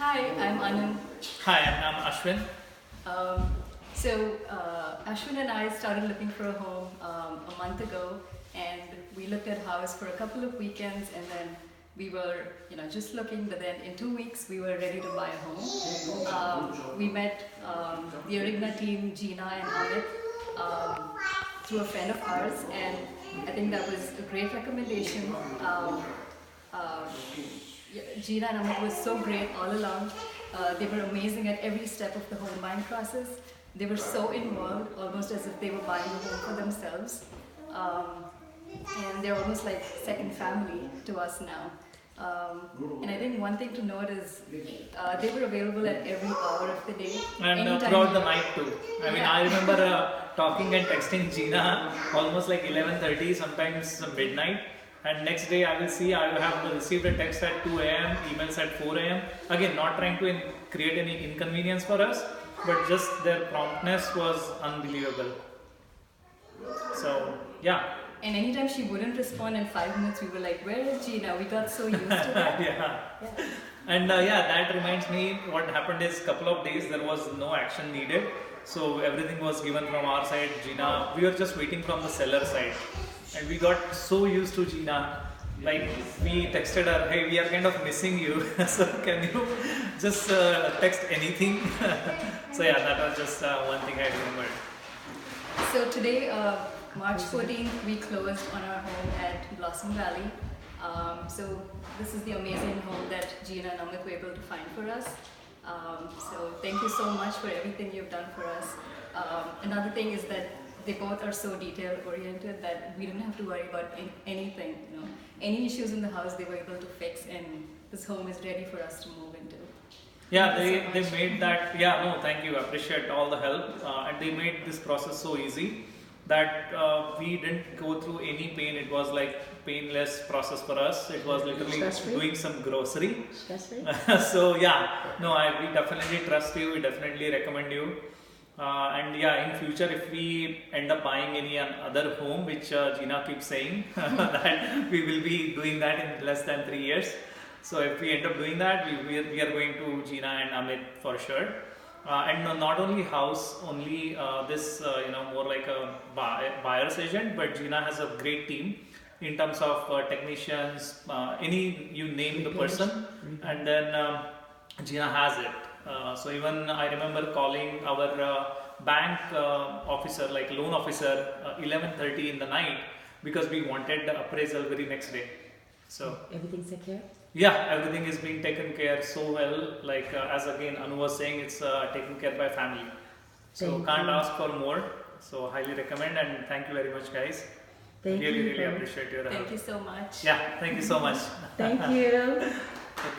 Hi, I'm Anand. Hi, I'm Ashwin. Ashwin and I started looking for a home a month ago, and we looked at a house for a couple of weekends, and then we were, just looking. But then in 2 weeks, we were ready to buy a home. We met the Arigna team, Gina and Amit, through a friend of ours, and I think that was a great recommendation. Uh, Gina and Amit was so great all along. They were amazing at every step of the home buying process. They were so involved, almost as if they were buying the home for themselves. And they're almost like second family to us now. And I think one thing to note is they were available at every hour of the day. And throughout the night too. I remember talking and texting Gina almost like 11:30, sometimes midnight. And next day I will see I have received a text at 2 a.m., emails at 4 a.m. Again, not trying to create any inconvenience for us, but just their promptness was unbelievable. So, yeah. And anytime she wouldn't respond in 5 minutes, we were like, where is Gina? We got so used to that. Yeah. And that reminds me what happened is couple of days there was no action needed. So everything was given from our side. Gina, we were just waiting from the seller side. And we got so used to Gina. Like we texted her, hey, we are kind of missing you. So can you just text anything? So yeah, that was just one thing I remembered. So today, March 14th, we closed on our home at Blossom Valley. So this is the amazing home that Gina and Amit were able to find for us. So thank you so much for everything you've done for us. Another thing is that they both are so detail oriented that we didn't have to worry about anything. Any issues in the house they were able to fix, and this home is ready for us to move into. Yeah, they made that. Yeah, no, thank you. I appreciate all the help, and they made this process so easy that we didn't go through any pain. It was like painless process for us. It was literally doing some grocery. So yeah, no, we definitely trust you. We definitely recommend you. And yeah, in future, if we end up buying any other home, which Gina keeps saying that we will be doing that in less than 3 years. So if we end up doing that, we are going to Gina and Amit for sure. And not only house, only this more like a buyer's agent, but Gina has a great team in terms of technicians, you name the person, and then Gina has it. So even I remember calling our bank officer, like loan officer, 11:30 in the night because we wanted the appraisal very next day. So everything's secure? Yeah, everything is being taken care so well. Like as again Anu was saying, it's taken care by family. So can't ask for more. So highly recommend, and thank you very much, guys. Really appreciate your help. Thank you so much. Yeah, thank you so much. Thank you.